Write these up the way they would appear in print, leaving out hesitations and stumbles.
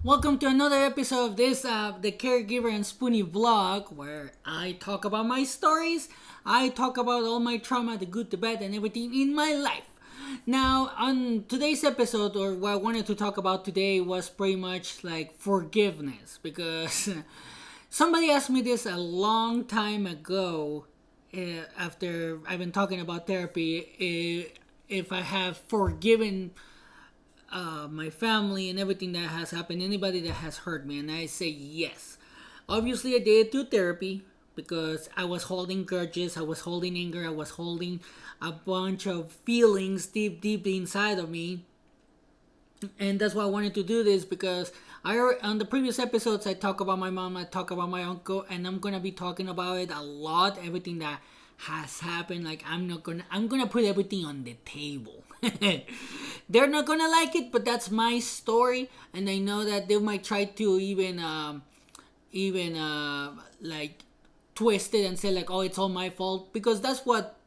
Welcome to another episode of this, the Caregiver and Spoonie vlog, where I talk about my stories. I talk about all my trauma, the good, the bad, and everything in my life. Now, on today's episode, or what I wanted to talk about today, was pretty much like forgiveness, because somebody asked me this a long time ago. After I've been talking about therapy, if I have forgiven my family and everything that has happened, anybody that has hurt me, and I say yes. Obviously, I did it through therapy because I was holding grudges, I was holding anger, I was holding a bunch of feelings deep inside of me, and that's why I wanted to do this because on the previous episodes I talk about my mom, I talk about my uncle, and I'm gonna be talking about it a lot. Everything that has happened, like I'm gonna put everything on the table. They're not gonna like it, but that's my story, and I know that they might try to even like twist it and say like, oh, it's all my fault, because that's what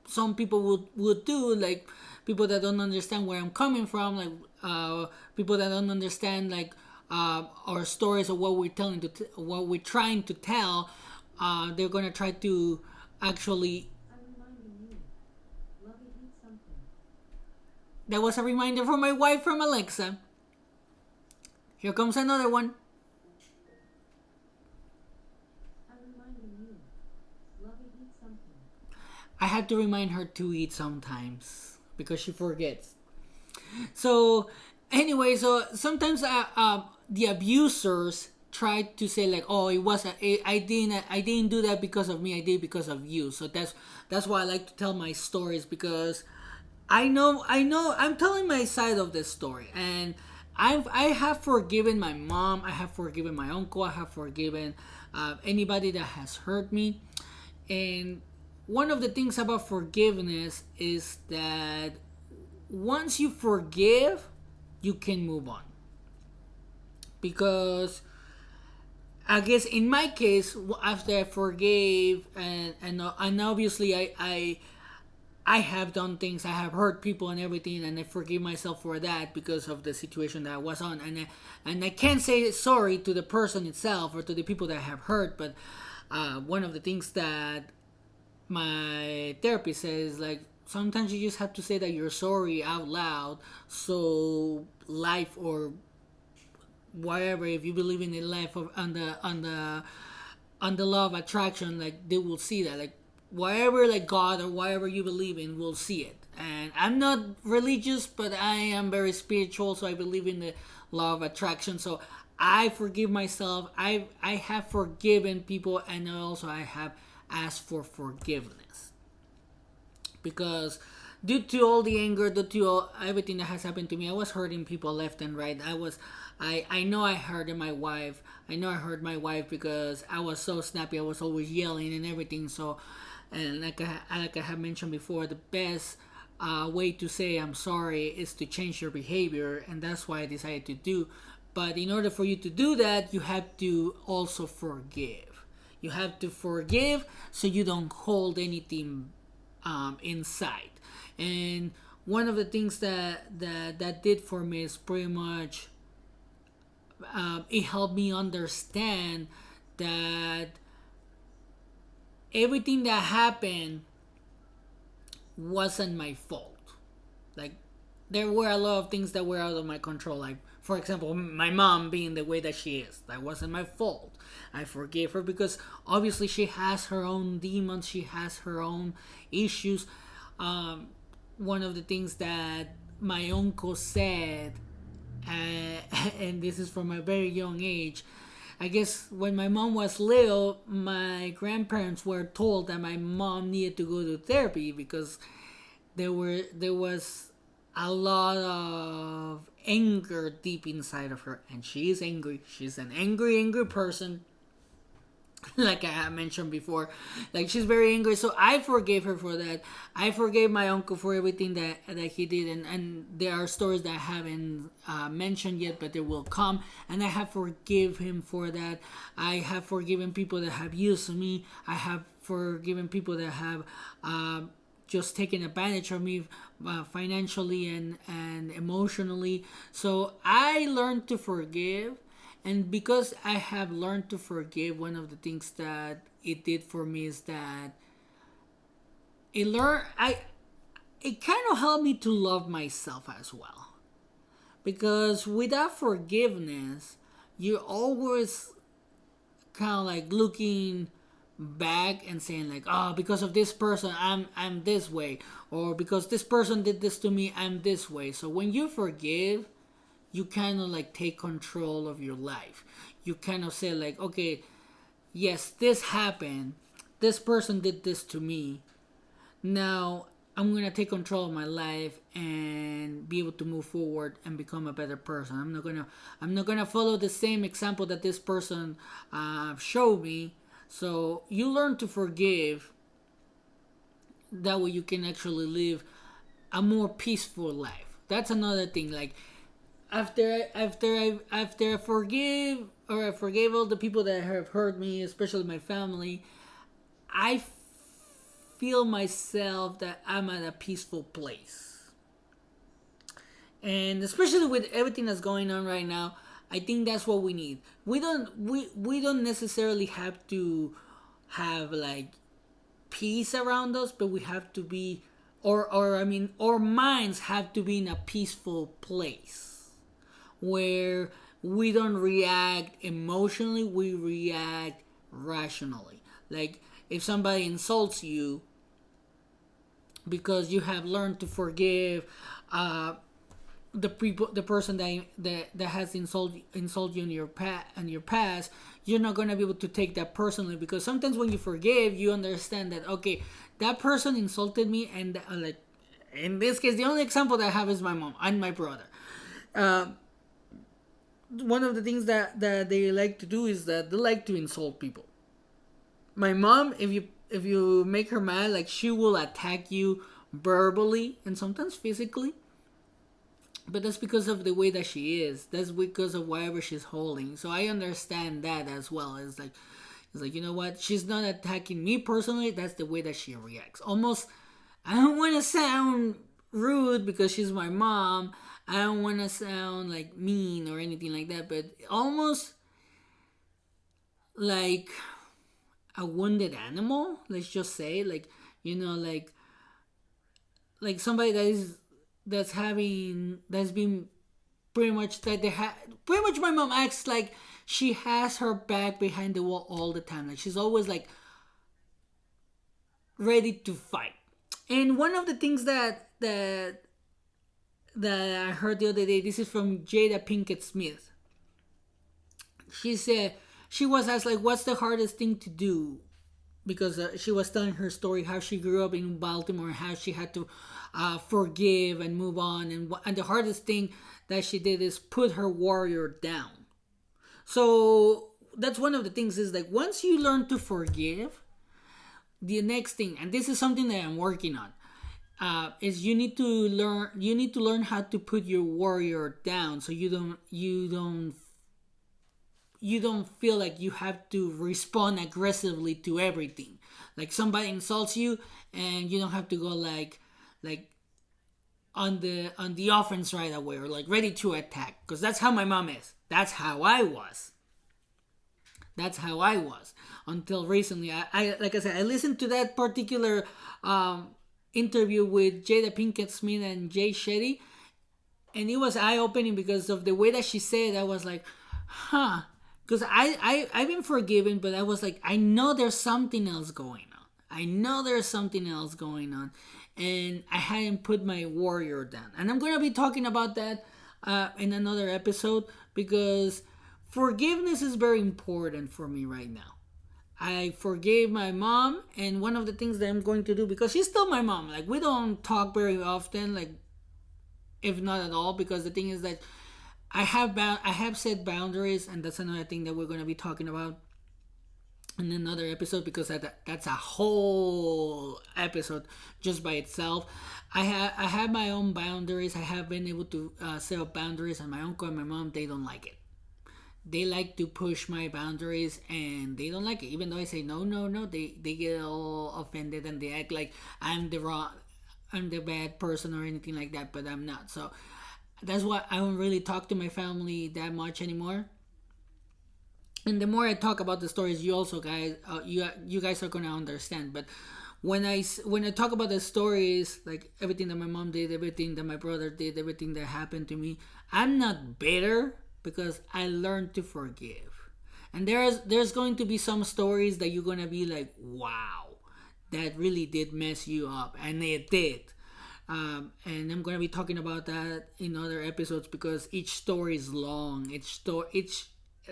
some people would do, like people that don't understand where I'm coming from, like people that don't understand like our stories or what we're what we're trying to tell. They're gonna try to actually. That was a reminder from my wife from Alexa. Here comes another one. I have to remind her to eat sometimes because she forgets. So anyway, so sometimes the abusers try to say like, oh, I didn't do that because of me, I did it because of you. So that's why I like to tell my stories, because I know I'm telling my side of the story, and I have forgiven my mom, I have forgiven my uncle, I have forgiven anybody that has hurt me. And one of the things about forgiveness is that once you forgive, you can move on. Because I guess in my case, after I forgave, and obviously I have done things, I have hurt people and everything, and I forgive myself for that because of the situation that I was on, and I can't say sorry to the person itself or to the people that I have hurt. But one of the things that my therapist says, like, sometimes you just have to say that you're sorry out loud, so life or whatever, if you believe in the life of on the law of attraction, like they will see that, like whatever, like God or whatever you believe in will see it. And I'm not religious, but I am very spiritual, so I believe in the law of attraction. So I forgive myself, I have forgiven people, and also I have asked for forgiveness, because due to all the anger, due to everything that has happened to me, I was hurting people left and right. I know I hurt my wife. I know I hurt my wife because I was so snappy. I was always yelling and everything. So, and like I have mentioned before, the best way to say I'm sorry is to change your behavior, and that's why I decided to do. But in order for you to do that, you have to also forgive. You have to forgive so you don't hold anything inside. And one of the things that did for me is pretty much it helped me understand that everything that happened wasn't my fault. Like, there were a lot of things that were out of my control. Like, for example, my mom being the way that she is. That wasn't my fault. I forgave her because obviously she has her own demons. She has her own issues. One of the things that my uncle said, and this is from a very young age. I guess when my mom was little, my grandparents were told that my mom needed to go to therapy because there was a lot of anger deep inside of her, and she is angry. She's an angry person. Like I have mentioned before, like she's very angry. So I forgave her for that. I forgave my uncle for everything that he did, and there are stories that I haven't mentioned yet, but they will come, and I have forgive him for that. I have forgiven people that have used me. I have forgiven people that have just taking advantage of me financially and emotionally. So I learned to forgive, and because I have learned to forgive, one of the things that it did for me is that it kind of helped me to love myself as well. Because without forgiveness, you're always kind of like looking back and saying like, oh, because of this person I'm this way, or because this person did this to me I'm this way. So when you forgive, you kind of like take control of your life. You kind of say like, okay, yes, this happened, this person did this to me, now I'm gonna take control of my life and be able to move forward and become a better person. I'm not gonna follow the same example that this person showed me. So you learn to forgive. That way you can actually live a more peaceful life. That's another thing. Like after I forgive, or I forgave all the people that have hurt me, especially my family, I feel myself that I'm at a peaceful place. And especially with everything that's going on right now, I think that's what we need. We don't necessarily have to have like peace around us, but we have to be, or I mean, our minds have to be in a peaceful place where we don't react emotionally, we react rationally. Like if somebody insults you, because you have learned to forgive the person that has insult you in your past, you're not gonna be able to take that personally, because sometimes when you forgive, you understand that okay, that person insulted me, and like in this case, the only example that I have is my mom and my brother. One of the things that they like to do is that they like to insult people. My mom, if you make her mad, like she will attack you verbally and sometimes physically. But that's because of the way that she is. That's because of whatever she's holding. So I understand that as well. It's like, you know what? She's not attacking me personally. That's the way that she reacts. Almost, I don't want to sound rude because she's my mom. I don't want to sound like mean or anything like that. But almost like a wounded animal. Let's just say, like, like somebody that's been pretty much that pretty much my mom acts like she has her back behind the wall all the time. Like she's always like ready to fight. And one of the things that I heard the other day, this is from Jada Pinkett Smith. She said she was asked like, what's the hardest thing to do, because she was telling her story how she grew up in Baltimore and how she had to forgive and move on, and the hardest thing that she did is put her warrior down. So that's one of the things, is like once you learn to forgive, the next thing, and this is something that I'm working on, is you need to learn how to put your warrior down, so you don't feel like you have to respond aggressively to everything. Like somebody insults you and you don't have to go like on the offense right away, or like ready to attack, because that's how my mom is. That's how I was until recently. I like I said, I listened to that particular interview with Jada Pinkett Smith and Jay Shetty, and it was eye-opening because of the way that she said it. I was like, huh. Because I've been forgiven, but I was like, I know there's something else going on. And I hadn't put my warrior down. And I'm going to be talking about that in another episode, because forgiveness is very important for me right now. I forgave my mom, and one of the things that I'm going to do, because she's still my mom, like we don't talk very often, like if not at all, because the thing is that I have set boundaries, and that's another thing that we're going to be talking about in another episode, because that's a whole episode just by itself. I have my own boundaries. I have been able to set up boundaries, and my uncle and my mom, they don't like it. They like to push my boundaries, and they don't like it. Even though I say no, they get all offended, and they act like I'm the wrong. I'm the bad person or anything like that, but I'm not. So that's why I don't really talk to my family that much anymore. And the more I talk about the stories, you also guys, you guys are gonna understand. But when I talk about the stories, like everything that my mom did, everything that my brother did, everything that happened to me, I'm not bitter because I learned to forgive. And there's going to be some stories that you're gonna be like, wow, that really did mess you up, and it did. And I'm gonna be talking about that in other episodes because each story is long. Each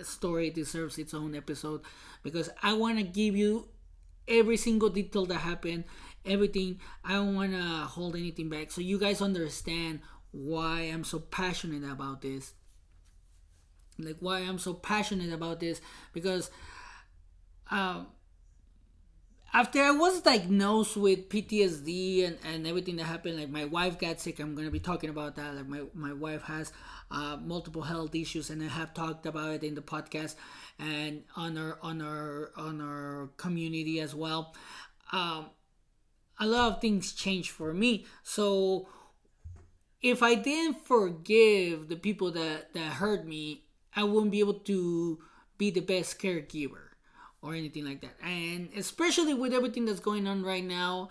story deserves its own episode because I want to give you every single detail that happened, everything. I don't want to hold anything back, so you guys understand why I'm so passionate about this. Like why I'm so passionate about this because um, after I was diagnosed with PTSD and everything that happened, like my wife got sick. I'm gonna be talking about that. Like my wife has multiple health issues, and I have talked about it in the podcast and on our community as well. Um, a lot of things changed for me. So if I didn't forgive the people that hurt me, I wouldn't be able to be the best caregiver or anything like that. And especially with everything that's going on right now,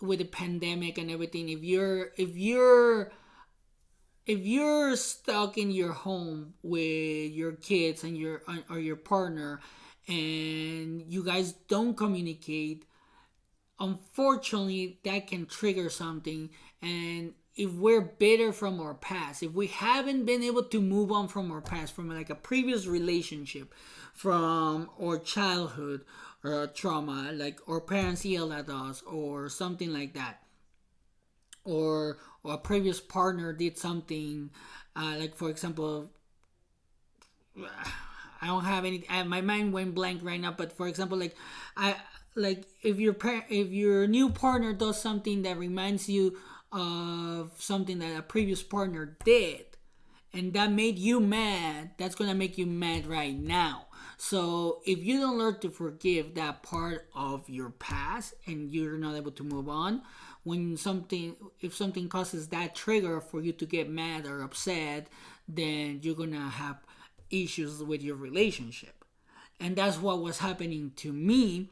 with the pandemic and everything, if you're stuck in your home with your kids and your partner, and you guys don't communicate, unfortunately that can trigger something. And if we're bitter from our past, if we haven't been able to move on from our past, from like a previous relationship, from our childhood or a trauma, like our parents yelled at us or something like that, or a previous partner did something, like for example, I don't have any. My mind went blank right now. But for example, I like if your new partner does something that reminds you of something that a previous partner did, and that made you mad, that's gonna make you mad right now. So if you don't learn to forgive that part of your past and you're not able to move on, if something causes that trigger for you to get mad or upset, then you're gonna have issues with your relationship. And that's what was happening to me.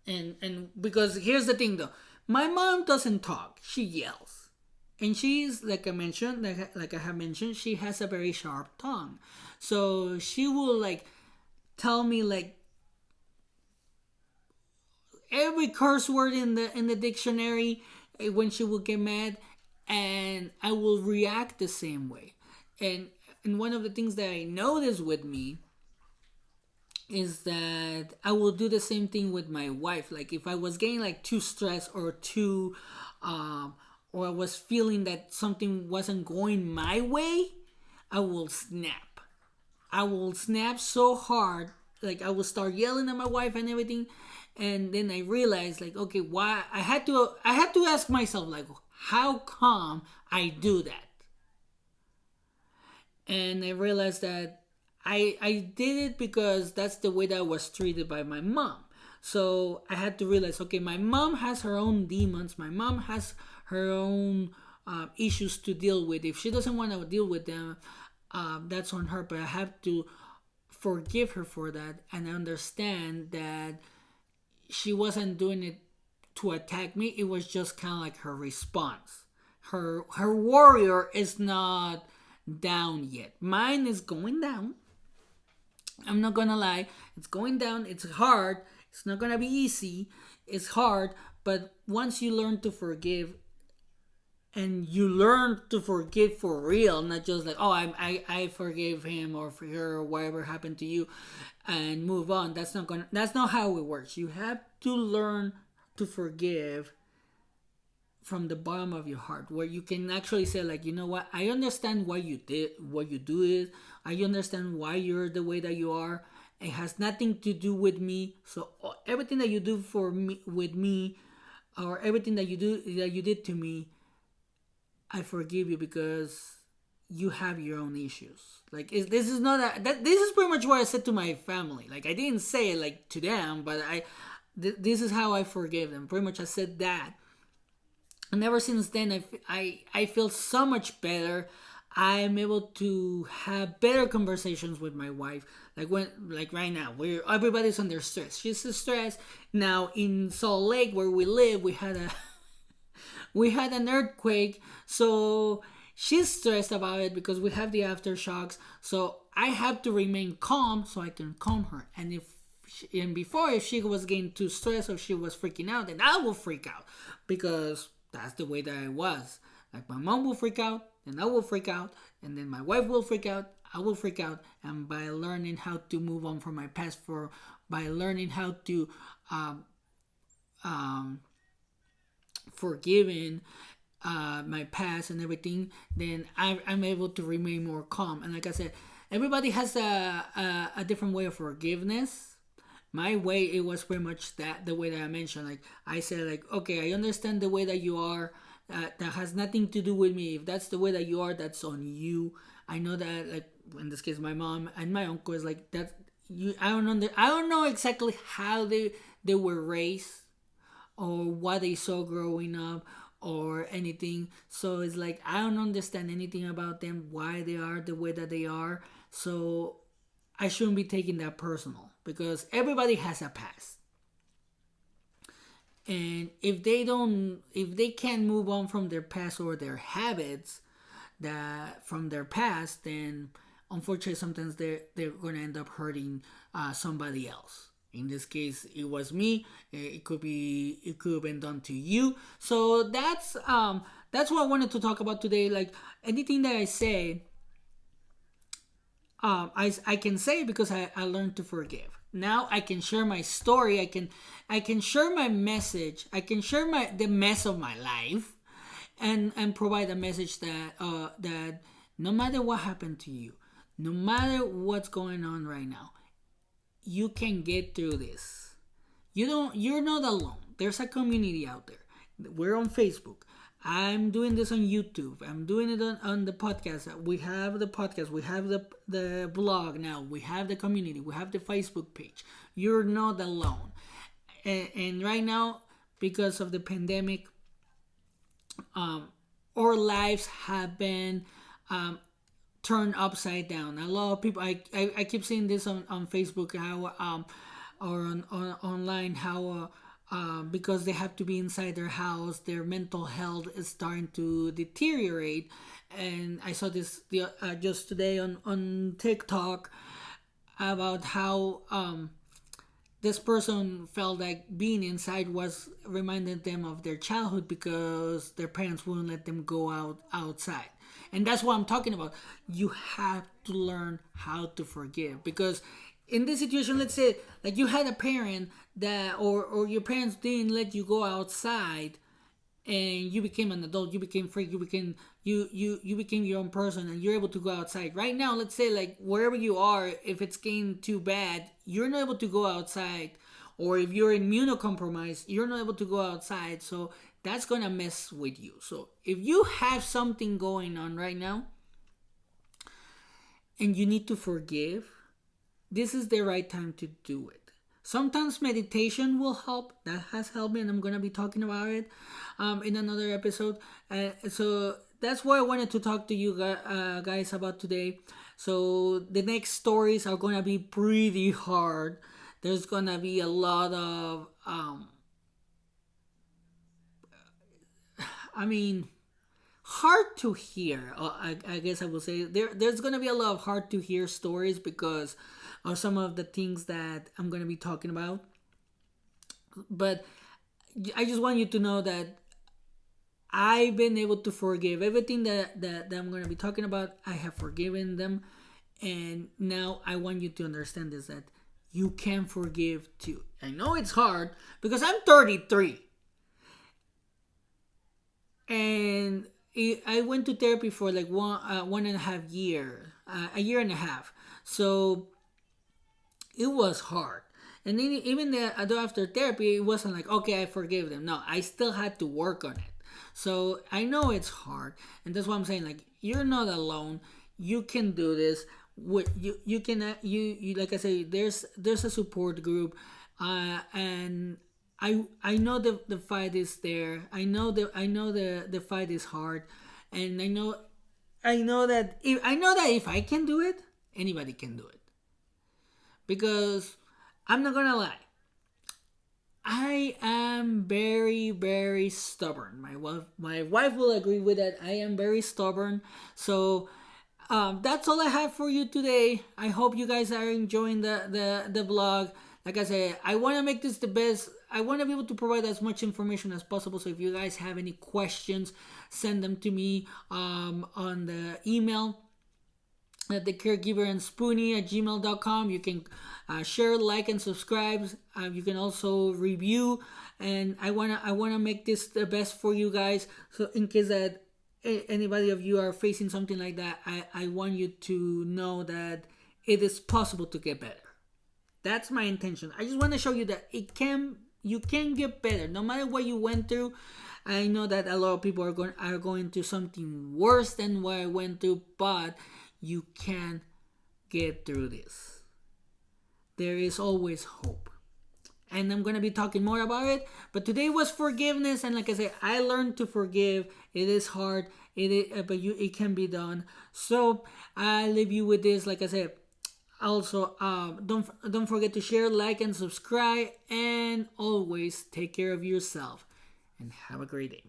And because here's the thing though, my mom doesn't talk, she yells. And she's, like I mentioned, like I have mentioned, she has a very sharp tongue. So she will like tell me like every curse word in the dictionary, when she will get mad, and I will react the same way. And one of the things that I noticed with me is that I will do the same thing with my wife. Like if I was getting like too stressed or too or I was feeling that something wasn't going my way, I will snap. I will snap so hard, like I will start yelling at my wife and everything. And then I realized, like, okay, why I had to ask myself, like, how come I do that? And I realized that I did it because that's the way that I was treated by my mom. So I had to realize, okay, my mom has her own demons. My mom has her own issues to deal with. If she doesn't want to deal with them, that's on her. But I have to forgive her for that and understand that she wasn't doing it to attack me. It was just kind of like her response. Her warrior is not down yet. Mine is going down. I'm not gonna lie. It's going down. It's hard. It's not gonna be easy. It's hard. But once you learn to forgive, and you learn to forgive for real, not just like, oh, I forgive him or for her or whatever happened to you, and move on. That's not how it works. You have to learn to forgive from the bottom of your heart, where you can actually say, like, you know what, I understand why you did what you do is, I understand why you're the way that you are. It has nothing to do with me. So everything that you do for me, with me, or everything that you did to me, I forgive you because you have your own issues. Like, this is not this is pretty much what I said to my family. Like, I didn't say it like to them, but this is how I forgave them. Pretty much I said that. And ever since then, I feel so much better. I'm able to have better conversations with my wife. Like right now, where everybody's under stress. She's stressed now. In Salt Lake, where we live, we had an earthquake, so she's stressed about it because we have the aftershocks. So I have to remain calm so I can calm her. And before, if she was getting too stressed or she was freaking out, then I will freak out because that's the way that I was. Like my mom will freak out, and I will freak out, and then my wife will freak out. I will freak out, and by learning how to move on from my past, by learning how to um, forgiving my past and everything, then I'm able to remain more calm. And like I said, everybody has a different way of forgiveness. My way, it was pretty much the way that I mentioned. Like I said, like, okay, I understand the way that you are. That has nothing to do with me. If that's the way that you are, that's on you. I know that, like in this case, my mom and my uncle is like that. I don't know exactly how they were raised or what they saw growing up or anything. So it's like I don't understand anything about them, why they are the way that they are. So I shouldn't be taking that personal because everybody has a past. And if they can't move on from their past or their habits that from their past, then unfortunately sometimes they're gonna end up hurting somebody else. In this case, it was me. It could have been done to you. So that's what I wanted to talk about today. Like anything that I say, I can say because I learned to forgive. Now I can share my story. I can share my message. I can share the mess of my life, and provide a message that no matter what happened to you, no matter what's going on right now, you can get through this. You're not alone. There's a community out there. We're on Facebook. I'm doing this on YouTube. I'm doing it on the podcast. We have the podcast. We have the blog now. We have the community. We have the Facebook page. You're not alone. And right now, because of the pandemic, our lives have been turned upside down. A lot of people, I keep seeing this on Facebook, how or on online, how because they have to be inside their house, their mental health is starting to deteriorate. And I saw this just today on TikTok about how this person felt like being inside was reminding them of their childhood because their parents wouldn't let them go outside. And that's what I'm talking about. You have to learn how to forgive because in this situation, let's say like you had a parent that or your parents didn't let you go outside, and you became an adult, you became free, you became your own person, and you're able to go outside. Right now, let's say like wherever you are, if it's getting too bad, you're not able to go outside, or if you're immunocompromised, you're not able to go outside. So that's gonna mess with you. So if you have something going on right now and you need to forgive, this is the right time to do it. Sometimes meditation will help. That has helped me, and I'm gonna be talking about it in another episode. So that's what I wanted to talk to you guys about today. So the next stories are gonna be pretty hard. There's gonna be a lot of I mean, hard to hear. I guess I will say there's gonna be a lot of hard to hear stories because of some of the things that I'm gonna be talking about. But I just want you to know that I've been able to forgive everything that I'm gonna be talking about. I have forgiven them, and now I want you to understand this, that you can forgive too. I know it's hard because I'm 33. And I went to therapy for like 1.5 years, a year and a half. So it was hard. And then even after therapy, it wasn't like, okay, I forgive them. No, I still had to work on it. So I know it's hard, and that's what I'm saying. Like, you're not alone. You can do this. You can you like I say, there's a support group, and I know the fight is there. I know the fight is hard, and I know that if I can do it, anybody can do it. Because I'm not gonna lie, I am very very stubborn. My wife will agree with that. I am very stubborn. So that's all I have for you today. I hope you guys are enjoying the vlog. Like I said, I want to make this the best. I want to be able to provide as much information as possible. So if you guys have any questions, send them to me on the email at the caregiver and spoonie at gmail.com. You can share, like, and subscribe. You can also review, and I wanna make this the best for you guys. So in case that anybody of you are facing something like that, I want you to know that it is possible to get better. That's my intention. I just want to show you that you can get better no matter what you went through. I know that a lot of people are going through something worse than what I went through, but you can get through this. There is always hope. And I'm going to be talking more about it. But today was forgiveness, and like I said, I learned to forgive. It is hard, but it can be done. So I leave you with this. Like I said, also don't forget to share, like, and subscribe, and always take care of yourself. And have a great day.